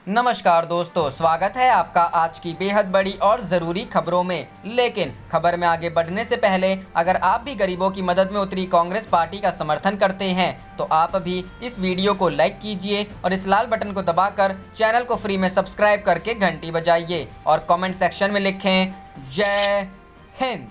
नमस्कार दोस्तों, स्वागत है आपका आज की बेहद बड़ी और ज़रूरी खबरों में। लेकिन खबर में आगे बढ़ने से पहले अगर आप भी गरीबों की मदद में उतरी कांग्रेस पार्टी का समर्थन करते हैं तो आप भी इस वीडियो को लाइक कीजिए और इस लाल बटन को दबाकर चैनल को फ्री में सब्सक्राइब करके घंटी बजाइए और कमेंट सेक्शन में लिखें जय हिंद।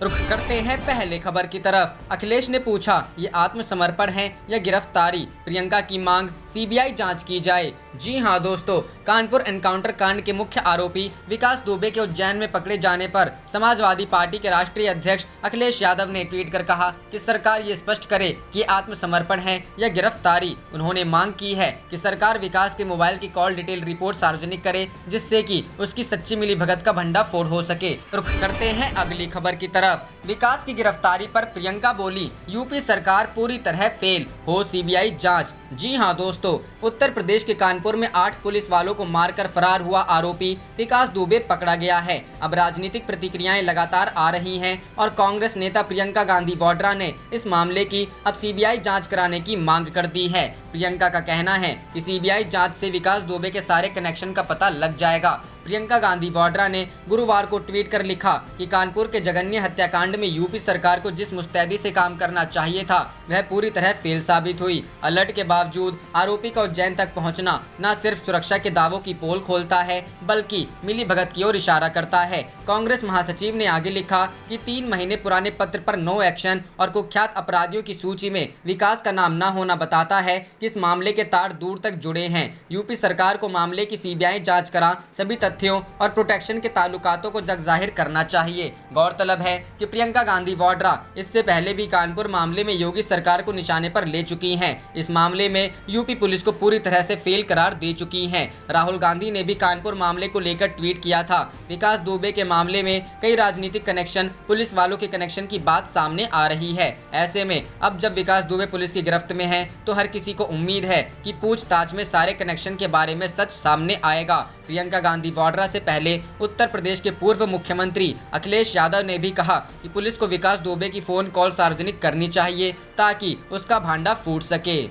रुख करते हैं पहले खबर की तरफ। अखिलेश ने पूछा, ये आत्मसमर्पण है या गिरफ्तारी? प्रियंका की मांग, सीबीआई जांच की जाए। जी हां दोस्तों, कानपुर एनकाउंटर कांड के मुख्य आरोपी विकास दुबे के उज्जैन में पकड़े जाने पर समाजवादी पार्टी के राष्ट्रीय अध्यक्ष अखिलेश यादव ने ट्वीट कर कहा कि सरकार ये स्पष्ट करे कि आत्मसमर्पण है या गिरफ्तारी। उन्होंने मांग की है कि सरकार विकास के मोबाइल की कॉल डिटेल रिपोर्ट सार्वजनिक करे, जिससे कि उसकी सच्ची मिलीभगत का भंडाफोड़ हो सके। रुख करते हैं अगली खबर की तरफ। विकास की गिरफ्तारी पर प्रियंका बोली, यूपी सरकार पूरी तरह फेल, हो सीबीआई जांच। जी हां दोस्तों, उत्तर प्रदेश के कानपुर में 8 पुलिस वालों को मारकर फरार हुआ आरोपी विकास दुबे पकड़ा गया है। अब राजनीतिक प्रतिक्रियाएं लगातार आ रही हैं और कांग्रेस नेता प्रियंका गांधी वाड्रा ने इस मामले की अब सीबीआई जांच कराने की मांग कर दी है। प्रियंका का कहना है कि सीबीआई जांच से विकास दुबे के सारे कनेक्शन का पता लग जाएगा। प्रियंका गांधी वाड्रा ने गुरुवार को ट्वीट कर लिखा कि कानपुर के जघन्य हत्याकांड में यूपी सरकार को जिस मुस्तैदी से काम करना चाहिए था वह पूरी तरह फेल साबित हुई। अलर्ट के बावजूद आरोपी का उज्जैन तक पहुंचना न सिर्फ सुरक्षा के दावों की पोल खोलता है बल्कि मिलीभगत की ओर इशारा करता है। कांग्रेस महासचिव ने आगे लिखा कि 3 महीने पुराने पत्र पर नो एक्शन और कुख्यात अपराधियों की सूची में विकास का नाम न होना बताता है कि इस मामले के तार दूर तक जुड़े हैं। यूपी सरकार को मामले की सीबीआई जांच करा सभी तथ्यों और प्रोटेक्शन के ताल्लुकातों को जग जाहिर करना चाहिए। गौरतलब है कि प्रियंका गांधी वाड्रा इससे पहले भी कानपुर मामले में योगी सरकार को निशाने पर ले चुकी हैं। इस मामले में यूपी पुलिस को पूरी तरह से फेल करार दे चुकी हैं। राहुल गांधी ने भी कानपुर मामले को लेकर ट्वीट किया था। विकास दुबे के मामले में कई राजनीतिक कनेक्शन, पुलिस वालों के कनेक्शन की बात सामने आ रही है। ऐसे में अब जब विकास दुबे पुलिस की गिरफ्त में है तो हर किसी को उम्मीद है कि पूछताछ में सारे कनेक्शन के बारे में सच सामने आएगा। प्रियंका गांधी वाड्रा से पहले उत्तर प्रदेश के पूर्व मुख्यमंत्री अखिलेश यादव ने भी कहा कि पुलिस को विकास दुबे की फोन कॉल सार्वजनिक करनी चाहिए ताकि उसका भांडा फूट सके।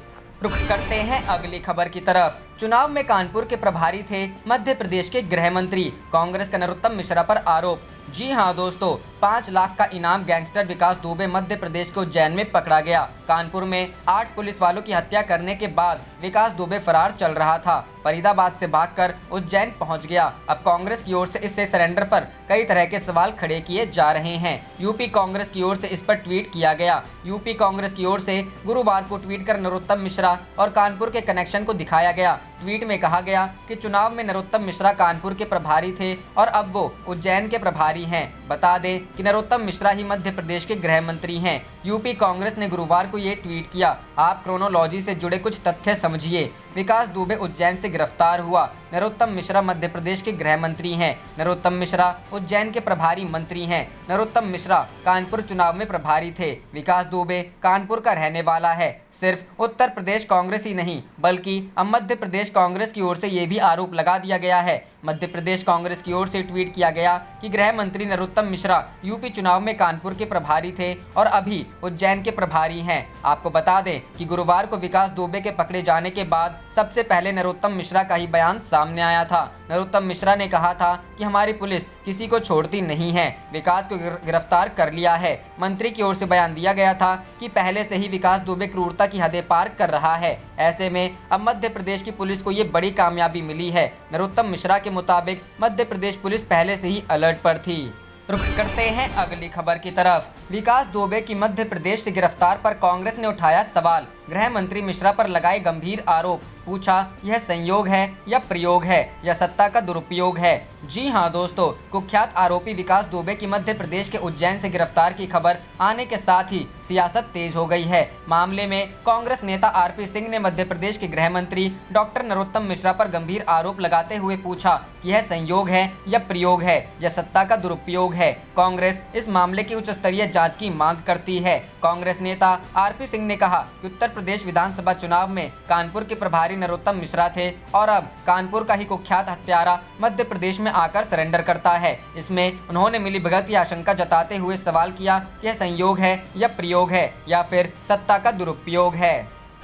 रुख करते हैं अगली खबर की तरफ। चुनाव में कानपुर के प्रभारी थे मध्य प्रदेश के गृह मंत्री, कांग्रेस का नरोत्तम मिश्रा पर आरोप। जी हां दोस्तों, 5 लाख का इनाम गैंगस्टर विकास दुबे मध्य प्रदेश के उज्जैन में पकड़ा गया। कानपुर में 8 पुलिस वालों की हत्या करने के बाद विकास दुबे फरार चल रहा था। फरीदाबाद से भागकर उज्जैन पहुंच गया। अब कांग्रेस की ओर से इससे सरेंडर पर कई तरह के सवाल खड़े किए जा रहे हैं। यूपी कांग्रेस की ओर से इस पर ट्वीट किया गया। यूपी कांग्रेस की ओर से गुरुवार को ट्वीट कर नरोत्तम मिश्रा और कानपुर के कनेक्शन को दिखाया गया। ट्वीट में कहा गया कि चुनाव में नरोत्तम मिश्रा कानपुर के प्रभारी थे और अब वो उज्जैन के प्रभारी हैं। बता दें कि नरोत्तम मिश्रा ही मध्य प्रदेश के गृह मंत्री हैं। यूपी कांग्रेस ने गुरुवार को ये ट्वीट किया। आप क्रोनोलॉजी से जुड़े कुछ तथ्य समझिए। विकास दुबे उज्जैन से गिरफ्तार हुआ। नरोत्तम मिश्रा मध्य प्रदेश के गृह मंत्री हैं। नरोत्तम मिश्रा उज्जैन के प्रभारी मंत्री हैं। नरोत्तम मिश्रा कानपुर चुनाव में प्रभारी थे। विकास दुबे कानपुर का रहने वाला है। सिर्फ उत्तर प्रदेश कांग्रेस ही नहीं बल्कि अब मध्य प्रदेश कांग्रेस की ओर से ये भी आरोप लगा दिया गया है। मध्य प्रदेश कांग्रेस की ओर से ट्वीट किया गया कि गृह मंत्री नरोत्तम मिश्रा यूपी चुनाव में कानपुर के प्रभारी थे और अभी उज्जैन के प्रभारी हैं। आपको बता दें कि गुरुवार को विकास दुबे के पकड़े जाने के बाद सबसे पहले नरोत्तम मिश्रा का ही बयान सामने आया था। नरोत्तम मिश्रा ने कहा था कि हमारी पुलिस किसी को छोड़ती नहीं है, विकास को गिरफ्तार कर लिया है। मंत्री की ओर से बयान दिया गया था कि पहले से ही विकास दुबे क्रूरता की हदें पार कर रहा है। ऐसे में अब मध्य प्रदेश की पुलिस को ये बड़ी कामयाबी मिली है। नरोत्तम मिश्रा के मुताबिक मध्य प्रदेश पुलिस पहले से ही अलर्ट पर थी। रुख करते हैं अगली खबर की तरफ। विकास दुबे की मध्य प्रदेश से गिरफ्तार पर कांग्रेस ने उठाया सवाल। गृह मंत्री मिश्रा पर लगाए गंभीर आरोप। पूछा, यह संयोग है या प्रयोग है या सत्ता का दुरुपयोग है? जी हां दोस्तों, कुख्यात आरोपी विकास दुबे की मध्य प्रदेश के उज्जैन से गिरफ्तार की खबर आने के साथ ही सियासत तेज हो गई है। मामले में कांग्रेस नेता आरपी सिंह ने मध्य प्रदेश के गृह मंत्री डॉक्टर नरोत्तम मिश्रा पर गंभीर आरोप लगाते हुए पूछा कि यह संयोग है या प्रयोग है या सत्ता का दुरुपयोग है। कांग्रेस इस मामले की उच्च स्तरीय जांच की मांग करती है। कांग्रेस नेता आरपी सिंह ने कहा कि उत्तर प्रदेश विधानसभा चुनाव में कानपुर के प्रभारी नरोत्तम मिश्रा थे और अब कानपुर का ही कुख्यात हत्यारा मध्य प्रदेश में आकर सरेंडर करता है। इसमें उन्होंने मिलीभगत की आशंका जताते हुए सवाल किया कि यह संयोग है या प्रयोग है या फिर सत्ता का दुरुपयोग है।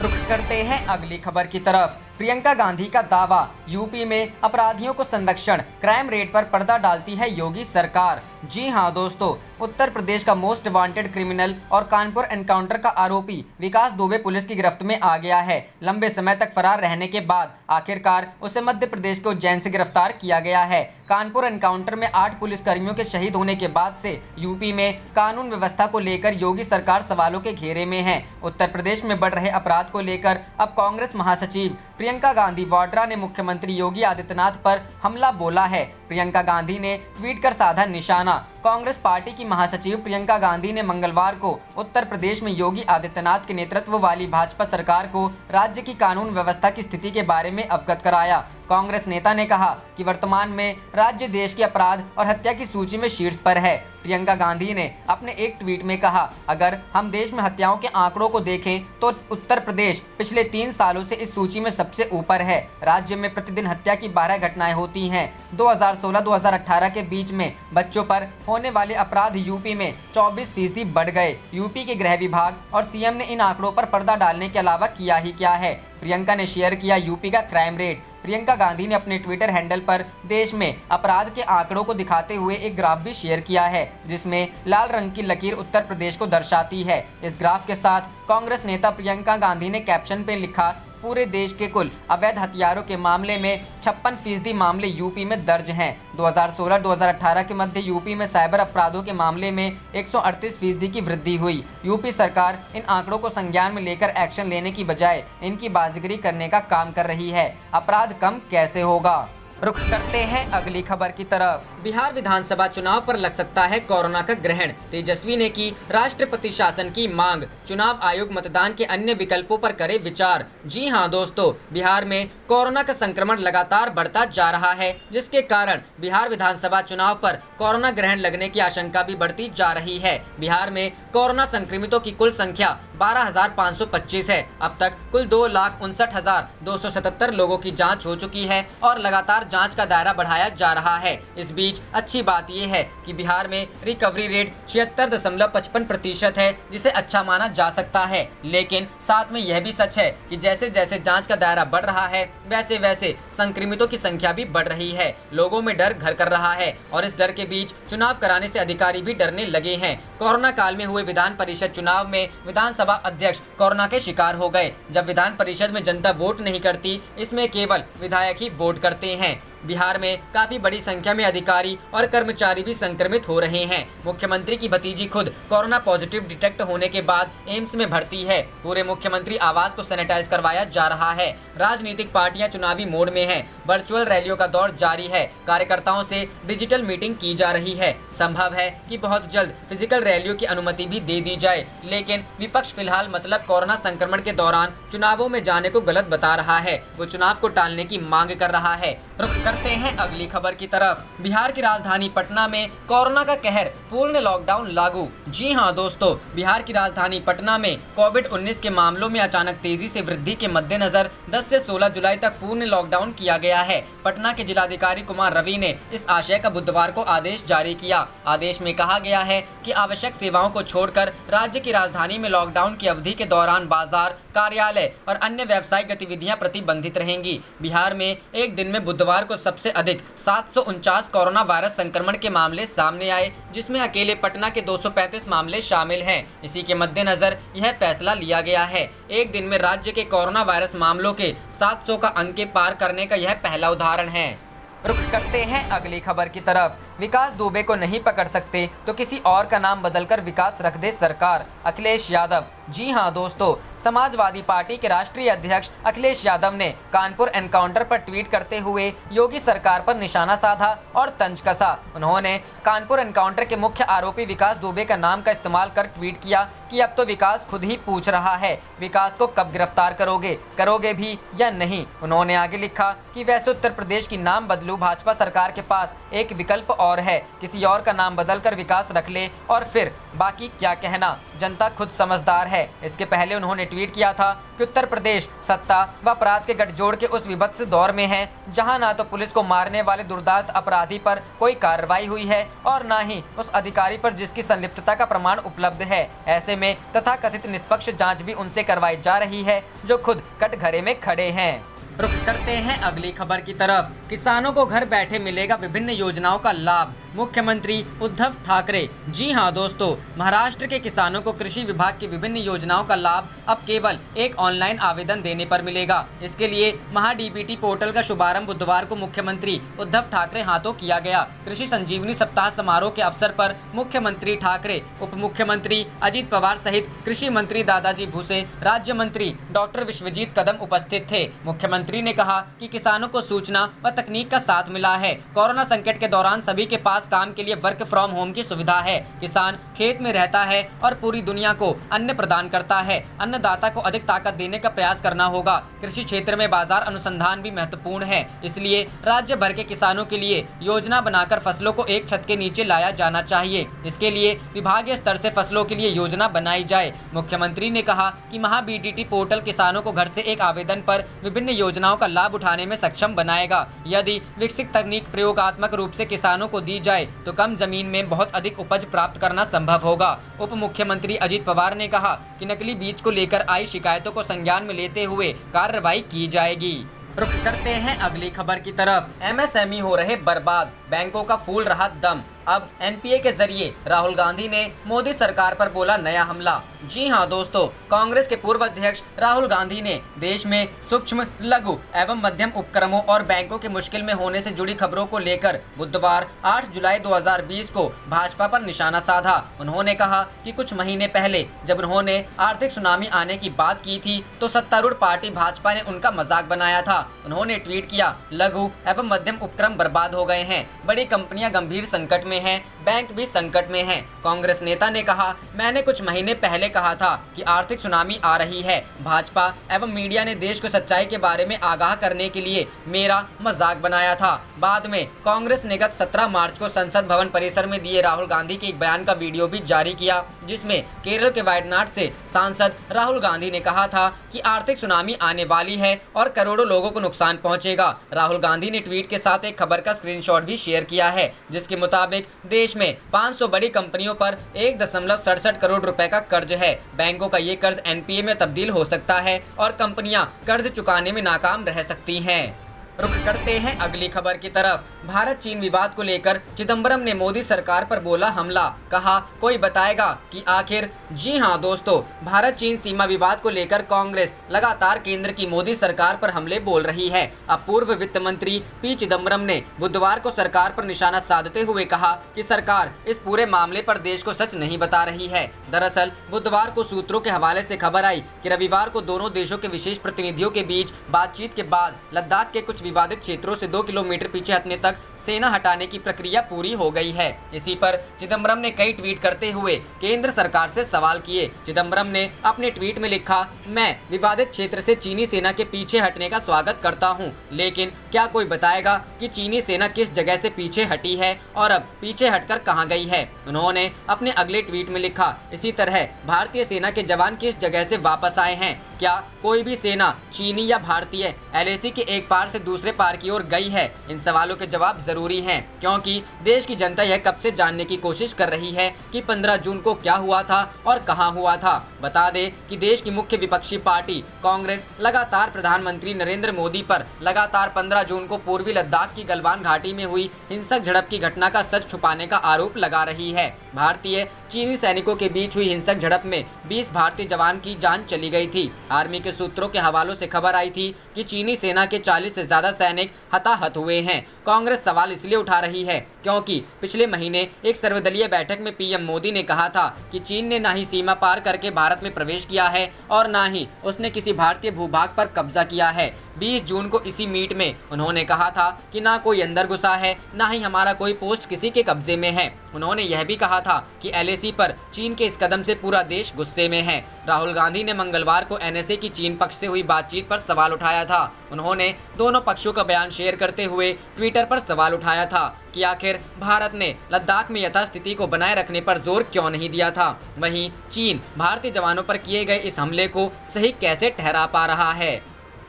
रुख करते हैं अगली खबर की तरफ। प्रियंका गांधी का दावा, यूपी में अपराधियों को संरक्षण, क्राइम रेट पर पर्दा डालती है योगी सरकार। जी हां दोस्तों, उत्तर प्रदेश का मोस्ट वांटेड क्रिमिनल और कानपुर एनकाउंटर का आरोपी विकास दुबे पुलिस की गिरफ्त में आ गया है। लंबे समय तक फरार रहने के बाद आखिरकार उसे मध्य प्रदेश के उज्जैन से गिरफ्तार किया गया है। कानपुर एनकाउंटर में 8 पुलिसकर्मियों के शहीद होने के बाद से यूपी में कानून व्यवस्था को लेकर योगी सरकार सवालों के घेरे में है। उत्तर प्रदेश में बढ़ रहे अपराध को लेकर अब कांग्रेस महासचिव प्रियंका गांधी वाड्रा ने मुख्यमंत्री योगी आदित्यनाथ पर हमला बोला है। प्रियंका गांधी ने ट्वीट कर साधा निशाना। कांग्रेस पार्टी की महासचिव प्रियंका गांधी ने मंगलवार को उत्तर प्रदेश में योगी आदित्यनाथ के नेतृत्व वाली भाजपा सरकार को राज्य की कानून व्यवस्था की स्थिति के बारे में अवगत कराया। कांग्रेस नेता ने कहा कि वर्तमान में राज्य देश के अपराध और हत्या की सूची में शीर्ष पर है। प्रियंका गांधी ने अपने एक ट्वीट में कहा, अगर हम देश में हत्याओं के आंकड़ों को देखें तो उत्तर प्रदेश पिछले 3 सालों से इस सूची में सबसे ऊपर है। राज्य में प्रतिदिन हत्या की 12 घटनाएं होती हैं। 2016-2018 के बीच में बच्चों पर होने वाले अपराध यूपी में 24% बढ़ गए। यूपी के गृह विभाग और सीएम ने इन आंकड़ों पर पर्दा डालने के अलावा किया ही क्या है। प्रियंका ने शेयर किया यूपी का क्राइम रेट। प्रियंका गांधी ने अपने ट्विटर हैंडल पर देश में अपराध के आंकड़ों को दिखाते हुए एक ग्राफ भी शेयर किया है, जिसमें लाल रंग की लकीर उत्तर प्रदेश को दर्शाती है। इस ग्राफ के साथ कांग्रेस नेता प्रियंका गांधी ने कैप्शन पे लिखा, पूरे देश के कुल अवैध हथियारों के मामले में 56% मामले यूपी में दर्ज हैं। 2016-2018 के मध्य यूपी में साइबर अपराधों के मामले में 138% की वृद्धि हुई। यूपी सरकार इन आंकड़ों को संज्ञान में लेकर एक्शन लेने की बजाय इनकी बाजीगरी करने का काम कर रही है। अपराध कम कैसे होगा? रुख करते हैं अगली खबर की तरफ। बिहार विधानसभा चुनाव पर लग सकता है कोरोना का ग्रहण, तेजस्वी ने की राष्ट्रपति शासन की मांग। चुनाव आयोग मतदान के अन्य विकल्पों पर करे विचार। जी हां दोस्तों, बिहार में कोरोना का संक्रमण लगातार बढ़ता जा रहा है, जिसके कारण बिहार विधानसभा चुनाव पर कोरोना ग्रहण लगने की आशंका भी बढ़ती जा रही है। बिहार में कोरोना संक्रमितों की कुल संख्या 12,525 है। अब तक कुल 2,59,277 लोगों की जांच हो चुकी है और लगातार जांच का दायरा बढ़ाया जा रहा है। इस बीच अच्छी बात यह है कि बिहार में रिकवरी रेट 76.55% है, जिसे अच्छा माना जा सकता है। लेकिन साथ में यह भी सच है कि जैसे जैसे जांच का दायरा बढ़ रहा है, वैसे वैसे संक्रमितों की संख्या भी बढ़ रही है। लोगों में डर घर कर रहा है और इस डर के बीच चुनाव कराने से अधिकारी भी डरने लगे हैं। कोरोना काल में हुए विधान परिषद चुनाव में विधानसभा अध्यक्ष कोरोना के शिकार हो गए। जब विधान परिषद में जनता वोट नहीं करती, इसमें केवल विधायक ही वोट करते हैं। बिहार में काफी बड़ी संख्या में अधिकारी और कर्मचारी भी संक्रमित हो रहे हैं। मुख्यमंत्री की भतीजी खुद कोरोना पॉजिटिव डिटेक्ट होने के बाद एम्स में भर्ती है। पूरे मुख्यमंत्री आवास को सैनिटाइज करवाया जा रहा है। राजनीतिक पार्टियां चुनावी मोड में हैं। वर्चुअल रैलियों का दौर जारी है। कार्यकर्ताओं से डिजिटल मीटिंग की जा रही है। संभव है कि बहुत जल्द फिजिकल रैलियों की अनुमति भी दे दी जाए, लेकिन विपक्ष फिलहाल मतलब कोरोना संक्रमण के दौरान चुनावों में जाने को गलत बता रहा है। वो चुनाव को टालने की मांग कर रहा है। रुख करते हैं अगली खबर की तरफ। बिहार की राजधानी पटना में कोरोना का कहर, पूर्ण लॉकडाउन लागू। जी हां दोस्तों, बिहार की राजधानी पटना में कोविड-19 के मामलों में अचानक तेजी से वृद्धि के मद्देनजर 10 से 16 जुलाई तक पूर्ण लॉकडाउन किया गया है। पटना के जिलाधिकारी कुमार रवि ने इस आशय का बुधवार को आदेश जारी किया। आदेश में कहा गया है कि आवश्यक सेवाओं को छोड़कर राज्य की राजधानी में लॉकडाउन की अवधि के दौरान बाजार, कार्यालय और अन्य व्यावसायिक गतिविधियां प्रतिबंधित रहेंगी। बिहार में एक दिन में बुधवार को सबसे अधिक 749 कोरोना वायरस संक्रमण के मामले सामने आए, जिसमें अकेले पटना के 235 मामले शामिल हैं। इसी के मद्देनजर यह फैसला लिया गया है। एक दिन में राज्य के कोरोना वायरस मामलों के 700 का अंक पार करने का यह पहला उदाहरण है। रुख करते हैं अगली खबर की तरफ। विकास दुबे को नहीं पकड़ सकते तो किसी और का नाम बदलकर विकास रख दे सरकार, अखिलेश यादव। जी हां दोस्तों, समाजवादी पार्टी के राष्ट्रीय अध्यक्ष अखिलेश यादव ने कानपुर एनकाउंटर पर ट्वीट करते हुए योगी सरकार पर निशाना साधा और तंज कसा। उन्होंने कानपुर एनकाउंटर के मुख्य आरोपी विकास दुबे का नाम का इस्तेमाल कर ट्वीट किया कि अब तो विकास खुद ही पूछ रहा है, विकास को कब गिरफ्तार करोगे भी या नहीं। उन्होंने आगे लिखा कि वैसे उत्तर प्रदेश की नाम बदलू भाजपा सरकार के पास एक विकल्प और है, किसी और का नाम बदलकर विकास रख ले और फिर बाकी क्या कहना, जनता खुद समझदार है। इसके पहले उन्होंने ट्वीट किया था कि उत्तर प्रदेश सत्ता व अपराध के गठजोड़ के उस विभत्स दौर में है जहां ना तो पुलिस को मारने वाले दुर्दांत अपराधी पर कोई कार्रवाई हुई है और ना ही उस अधिकारी पर जिसकी संलिप्तता का प्रमाण उपलब्ध है। ऐसे में तथाकथित निष्पक्ष जांच भी उनसे करवाई जा रही है जो खुद कटघरे में खड़े हैं। रुख करते हैं अगली खबर की तरफ। किसानों को घर बैठे मिलेगा विभिन्न योजनाओं का लाभ, मुख्यमंत्री उद्धव ठाकरे। जी हां दोस्तों, महाराष्ट्र के किसानों को कृषि विभाग की विभिन्न योजनाओं का लाभ अब केवल एक ऑनलाइन आवेदन देने पर मिलेगा। इसके लिए महा डीबीटी पोर्टल का शुभारंभ बुधवार को मुख्यमंत्री उद्धव ठाकरे हाथों किया गया। कृषि संजीवनी सप्ताह समारोह के अवसर पर मुख्यमंत्री ठाकरे, उप मुख्यमंत्री अजित पवार सहित कृषि मंत्री दादाजी भुसे, राज्य मंत्री डॉक्टर विश्वजीत कदम उपस्थित थे। मुख्यमंत्री ने कहा कि किसानों को सूचना व तकनीक का साथ मिला है। कोरोना संकट के दौरान सभी के पास काम के लिए वर्क फ्रॉम होम की सुविधा है। किसान खेत में रहता है और पूरी दुनिया को अन्न प्रदान करता है। अन्नदाता को अधिक ताकत देने का प्रयास करना होगा। कृषि क्षेत्र में बाजार अनुसंधान भी महत्वपूर्ण है, इसलिए राज्य भर के किसानों के लिए योजना बनाकर फसलों को एक छत के नीचे लाया जाना चाहिए। इसके लिए विभागीय स्तर से फसलों के लिए योजना बनाई जाए। मुख्यमंत्री ने कहा कि महा बीडीटी पोर्टल किसानों को घर से एक आवेदन पर विभिन्न योजनाओं का लाभ उठाने में सक्षम बनाएगा। यदि विकसित तकनीक प्रयोगात्मक रूप से किसानों को दी जाए तो कम जमीन में बहुत अधिक उपज प्राप्त करना संभव होगा। उप मुख्यमंत्री अजित पवार ने कहा कि नकली बीज को लेकर आई शिकायतों को संज्ञान में लेते हुए कार्रवाई की जाएगी। रुख करते हैं अगली खबर की तरफ। एमएसएमई हो रहे बर्बाद, बैंकों का फूल रहा दम। अब एनपीए के जरिए राहुल गांधी ने मोदी सरकार पर बोला नया हमला। जी हां दोस्तों, कांग्रेस के पूर्व अध्यक्ष राहुल गांधी ने देश में सूक्ष्म, लघु एवं मध्यम उपक्रमों और बैंकों के मुश्किल में होने से जुड़ी खबरों को लेकर बुधवार 8 जुलाई 2020 को भाजपा पर निशाना साधा। उन्होंने कहा कि कुछ महीने पहले जब उन्होंने आर्थिक सुनामी आने की बात की थी तो सत्तारूढ़ पार्टी भाजपा ने उनका मजाक बनाया था। उन्होंने ट्वीट किया, लघु एवं मध्यम उपक्रम बर्बाद हो गए हैं, बड़ी कंपनियां गंभीर संकट में हैं, बैंक भी संकट में हैं। कांग्रेस नेता ने कहा, मैंने कुछ महीने पहले कहा था कि आर्थिक सुनामी आ रही है। भाजपा एवं मीडिया ने देश को सच्चाई के बारे में आगाह करने के लिए मेरा मजाक बनाया था। बाद में कांग्रेस ने गत 17 मार्च को संसद भवन परिसर में दिए राहुल गांधी के एक बयान का वीडियो भी जारी किया, जिसमें केरल के वायनाड से सांसद राहुल गांधी ने कहा था कि आर्थिक सुनामी आने वाली है और करोड़ों लोगों को नुकसान पहुंचेगा। राहुल गांधी ने ट्वीट के साथ एक खबर का स्क्रीनशॉट भी शेयर किया है, जिसके मुताबिक देश में 500 बड़ी कंपनियों पर 1.67 करोड़ रुपए का कर्ज है। बैंकों का ये कर्ज एनपीए में तब्दील हो सकता है और कंपनियां कर्ज चुकाने में नाकाम रह सकती हैं। रुख करते हैं अगली खबर की तरफ। भारत चीन विवाद को लेकर चिदंबरम ने मोदी सरकार पर बोला हमला, कहा कोई बताएगा कि आखिर। जी हां दोस्तों, भारत चीन सीमा विवाद को लेकर कांग्रेस लगातार केंद्र की मोदी सरकार पर हमले बोल रही है। अब पूर्व वित्त मंत्री पी चिदंबरम ने बुधवार को सरकार पर निशाना साधते हुए कहा कि सरकार इस पूरे मामले पर देश को सच नहीं बता रही है। दरअसल बुधवार को सूत्रों के हवाले से खबर आई कि रविवार को दोनों देशों के विशेष प्रतिनिधियों के बीच बातचीत के बाद लद्दाख के कुछ विवादित क्षेत्रों से 2 किलोमीटर पीछे हटने तक सेना हटाने की प्रक्रिया पूरी हो गई है। इसी पर चिदंबरम ने कई ट्वीट करते हुए केंद्र सरकार से सवाल किए। चिदंबरम ने अपने ट्वीट में लिखा, मैं विवादित क्षेत्र से चीनी सेना के पीछे हटने का स्वागत करता हूं, लेकिन क्या कोई बताएगा कि चीनी सेना किस जगह से पीछे हटी है और अब पीछे हटकर कहां गई है। उन्होंने अपने अगले ट्वीट में लिखा, इसी तरह भारतीय सेना के जवान किस जगह से वापस आए हैं, क्या कोई भी सेना चीनी या भारतीय एलएसी के एक पार से दूसरे पार की ओर गई है। इन सवालों के जवाब जरूरी हैं, क्योंकि देश की जनता यह कब से जानने की कोशिश कर रही है कि 15 जून को क्या हुआ था और कहां हुआ था। बता दें कि देश की मुख्य विपक्षी पार्टी कांग्रेस लगातार प्रधानमंत्री नरेंद्र मोदी पर लगातार 15 जून को पूर्वी लद्दाख की गलवान घाटी में हुई हिंसक झड़प की घटना का सच छुपाने का आरोप लगा रही है। भारतीय चीनी सैनिकों के बीच हुई हिंसक झड़प में 20 भारतीय जवान की जान चली गई थी। आर्मी के सूत्रों के हवालों से खबर आई थी कि चीनी सेना के 40 से ज्यादा सैनिक हताहत हुए हैं। कांग्रेस सवाल इसलिए उठा रही है क्योंकि पिछले महीने एक सर्वदलीय बैठक में पीएम मोदी ने कहा था कि चीन ने ना ही सीमा पार करके भारत में प्रवेश किया है और ना ही उसने किसी भारतीय भूभाग पर कब्जा किया है। 20 जून को इसी मीट में उन्होंने कहा था कि ना कोई अंदर घुसा है, ना ही हमारा कोई पोस्ट किसी के कब्जे में है। उन्होंने यह भी कहा था कि एलएसी पर चीन के इस कदम से पूरा देश गुस्से में है। राहुल गांधी ने मंगलवार को एनएसए की चीन पक्ष से हुई बातचीत पर सवाल उठाया था। उन्होंने दोनों पक्षों का बयान शेयर करते हुए ट्विटर पर सवाल उठाया था कि आखिर भारत ने लद्दाख में यथास्थिति को बनाए रखने पर जोर क्यों नहीं दिया था। वहीं चीन भारतीय जवानों पर किए गए इस हमले को सही कैसे ठहरा पा रहा है।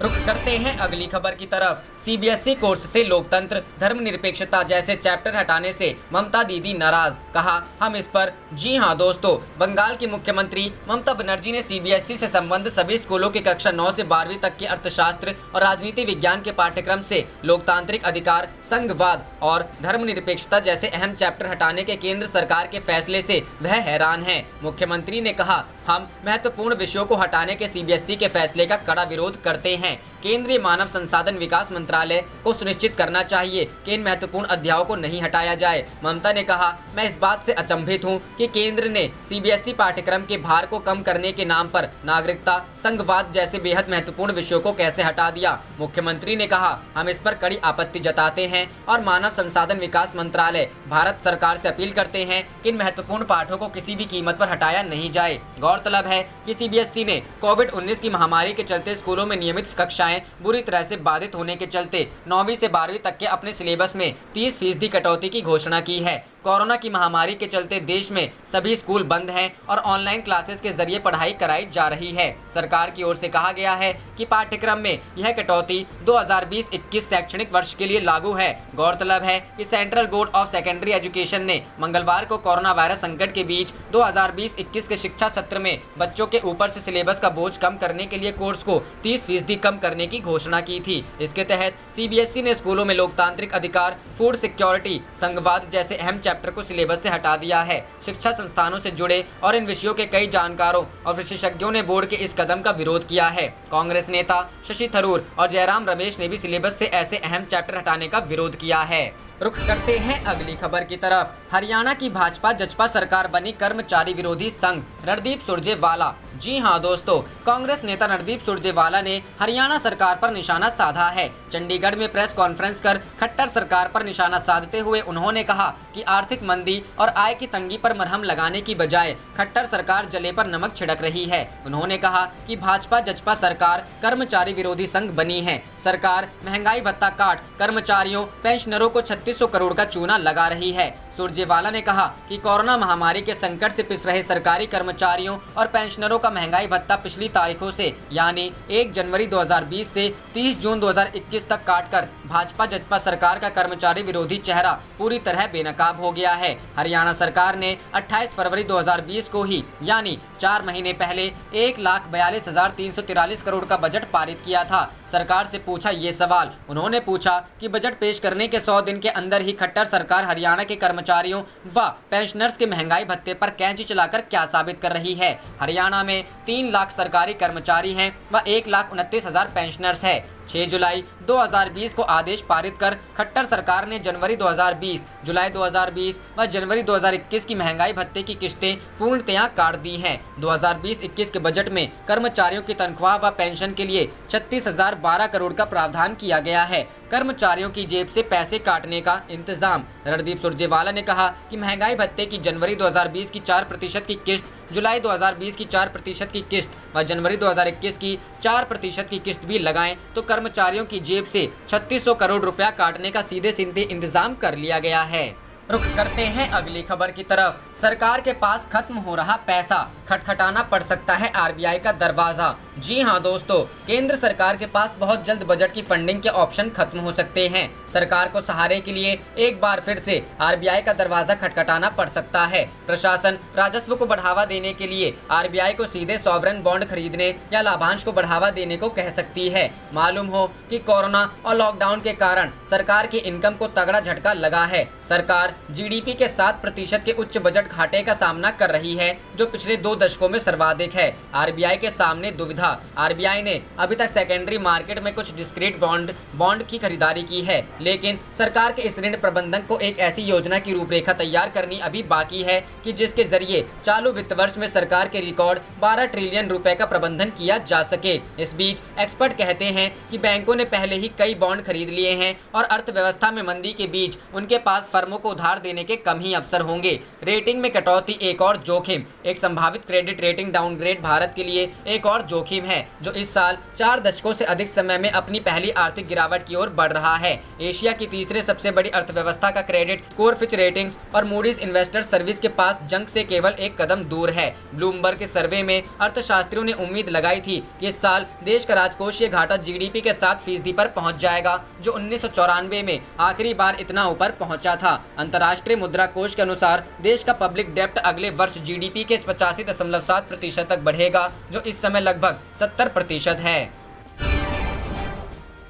रुख करते हैं अगली खबर की तरफ। सीबीएसई कोर्स से लोकतंत्र, धर्मनिरपेक्षता जैसे चैप्टर हटाने से ममता दीदी नाराज, कहा हम इस पर। जी हां दोस्तों, बंगाल की मुख्यमंत्री ममता बनर्जी ने सीबीएसई से संबंध सभी स्कूलों की कक्षा 9 से 12वीं तक के अर्थशास्त्र और राजनीति विज्ञान के पाठ्यक्रम से लोकतांत्रिक अधिकार, संघवाद और धर्मनिरपेक्षता जैसे अहम चैप्टर हटाने के केंद्र सरकार के फैसले से वह हैरान है। मुख्यमंत्री ने कहा, हम महत्वपूर्ण विषयों को हटाने के सीबीएसई के फैसले का कड़ा विरोध करते हैं। केंद्रीय मानव संसाधन विकास मंत्रालय को सुनिश्चित करना चाहिए कि इन महत्वपूर्ण अध्यायों को नहीं हटाया जाए। ममता ने कहा, मैं इस बात से अचंभित हूं कि केंद्र ने सीबीएसई पाठ्यक्रम के भार को कम करने के नाम पर नागरिकता, संघवाद जैसे बेहद महत्वपूर्ण विषयों को कैसे हटा दिया। मुख्यमंत्री ने कहा, हम इस पर कड़ी आपत्ति जताते हैं और मानव संसाधन विकास मंत्रालय, भारत सरकार से अपील करते हैं कि इन महत्वपूर्ण पाठों को किसी भी कीमत पर हटाया नहीं जाए। गौरतलब है कि सीबीएसई ने कोविड-19 की महामारी के चलते स्कूलों में नियमित कक्षाएं बुरी तरह से बाधित होने के चलते 9वीं से 12वीं तक के अपने सिलेबस में 30% कटौती की घोषणा की है। कोरोना की महामारी के चलते देश में सभी स्कूल बंद हैं और ऑनलाइन क्लासेस के जरिए पढ़ाई कराई जा रही है। सरकार की ओर से कहा गया है कि पाठ्यक्रम में यह कटौती 2020-21 शैक्षणिक वर्ष के लिए लागू है। गौरतलब है कि central board of secondary education ने मंगलवार को कोरोना वायरस संकट के बीच 2020-21 के शिक्षा सत्र में बच्चों के ऊपर से सिलेबस का बोझ कम करने के लिए कोर्स को 30% कम करने की घोषणा की थी। इसके तहत सीबीएसई ने स्कूलों में लोकतांत्रिक अधिकार, फूड सिक्योरिटी, संघवाद जैसे अहम चैप्टर को सिलेबस से हटा दिया है। शिक्षा संस्थानों से जुड़े और इन विषयों के कई जानकारों और विशेषज्ञों ने बोर्ड के इस कदम का विरोध किया है। कांग्रेस नेता शशि थरूर और जयराम रमेश ने भी सिलेबस से ऐसे अहम चैप्टर हटाने का विरोध किया है। रुख करते हैं अगली खबर की तरफ। हरियाणा की भाजपा जजपा सरकार बनी कर्मचारी विरोधी संघ, रणदीप सुरजेवाला। जी हां दोस्तों, कांग्रेस नेता रणदीप सुरजेवाला ने हरियाणा सरकार पर निशाना साधा है। चंडीगढ़ में प्रेस कॉन्फ्रेंस कर खट्टर सरकार पर निशाना साधते हुए उन्होंने कहा कि आर्थिक मंदी और आय की तंगी पर मरहम लगाने की बजाय खट्टर सरकार जले पर नमक छिड़क रही है। उन्होंने कहा कि भाजपा जजपा सरकार कर्मचारी विरोधी संघ बनी है। सरकार महंगाई भत्ता काट कर्मचारियों, पेंशनरों को 3600 करोड़ का चूना लगा रही है। सुरजेवाला ने कहा कि कोरोना महामारी के संकट से पिस रहे सरकारी कर्मचारियों और पेंशनरों का महंगाई भत्ता पिछली तारीखों से यानी 1 जनवरी 2020 से 30 जून 2021 तक काटकर भाजपा जजपा सरकार का कर्मचारी विरोधी चेहरा पूरी तरह बेनकाब हो गया है। हरियाणा सरकार ने 28 फरवरी 2020 को ही यानी 4 महीने पहले 1,42,343 करोड़ का बजट पारित किया था। सरकार से पूछा ये सवाल, उन्होंने पूछा कि बजट पेश करने के 100 दिन के अंदर ही खट्टर सरकार हरियाणा के कर्मचारियों व पेंशनर्स के महंगाई भत्ते पर कैंची चलाकर क्या साबित कर रही है। हरियाणा में 3 लाख सरकारी कर्मचारी हैं व 1,29,000 पेंशनर्स है। 6 जुलाई 2020 को आदेश पारित कर खट्टर सरकार ने जनवरी 2020, जुलाई 2020 व जनवरी 2021 की महंगाई भत्ते की किस्तें पूर्णतया काट दी हैं। 2020-21 के बजट में कर्मचारियों की तनख्वाह व पेंशन के लिए 36,012 करोड़ का प्रावधान किया गया है। कर्मचारियों की जेब से पैसे काटने का इंतजाम। रणदीप सुरजेवाला ने कहा कि महंगाई भत्ते की जनवरी 2020 की 4% की किस्त, जुलाई 2020 की 4% की किस्त व जनवरी 2021 की 4% की किस्त भी लगाएं तो कर्मचारियों की जेब से 3600 करोड़ रुपया काटने का सीधे सीधे इंतजाम कर लिया गया है। रुख करते हैं अगली खबर की तरफ। सरकार के पास खत्म हो रहा पैसा, खटखटाना पड़ सकता है आरबीआई का दरवाजा। जी हां दोस्तों, केंद्र सरकार के पास बहुत जल्द बजट की फंडिंग के ऑप्शन खत्म हो सकते हैं। सरकार को सहारे के लिए एक बार फिर से आरबीआई का दरवाजा खटखटाना पड़ सकता है। प्रशासन राजस्व को बढ़ावा देने के लिए आरबीआई को सीधे सॉवरेन बॉन्ड खरीदने या लाभांश को बढ़ावा देने को कह सकती है। मालूम हो कि कोरोना और लॉकडाउन के कारण सरकार की इनकम को तगड़ा झटका लगा है। सरकार जीडीपी के 7% के उच्च बजट घाटे का सामना कर रही है, जो पिछले 2 दशकों में सर्वाधिक है। आरबीआई के सामने दुविधा। आरबीआई ने अभी तक सेकेंडरी मार्केट में कुछ डिस्क्रीट बॉन्ड की खरीदारी की है, लेकिन सरकार के इस ऋण प्रबंधन को एक ऐसी योजना की रूपरेखा तैयार करनी अभी बाकी है कि जिसके जरिए चालू वित्त वर्ष में सरकार के रिकॉर्ड 12 ट्रिलियन रुपए का प्रबंधन किया जा सके। इस बीच एक्सपर्ट कहते हैं कि बैंकों ने पहले ही कई बॉन्ड खरीद लिए हैं और अर्थव्यवस्था में मंदी के बीच उनके पास फर्मों को उधार देने के कम ही अवसर होंगे। रेटिंग में कटौती एक और जोखिम। एक संभावित क्रेडिट रेटिंग डाउनग्रेड भारत के लिए एक और जोखिम है, जो इस साल 4 दशकों से अधिक समय में अपनी पहली आर्थिक गिरावट की ओर बढ़ रहा है। एशिया की तीसरे सबसे बड़ी अर्थव्यवस्था का क्रेडिट स्कोर फिच रेटिंग्स और मूडीज इन्वेस्टर सर्विस के पास जंग से केवल एक कदम दूर है। ब्लूमबर्ग के सर्वे में अर्थशास्त्रियों ने उम्मीद लगाई थी कि इस साल देश का राजकोषीय घाटा जीडीपी के 7% पर पहुंच जाएगा, जो 1994 में आखिरी बार इतना ऊपर पहुंचा था। अंतर्राष्ट्रीय मुद्रा कोष के अनुसार देश का पब्लिक डेब्ट अगले वर्ष जीडीपी के 85.7% तक बढ़ेगा, जो इस समय लगभग 70% है।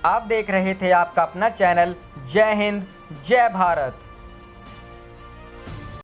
आप देख रहे थे आपका अपना चैनल जय हिंद जय भारत।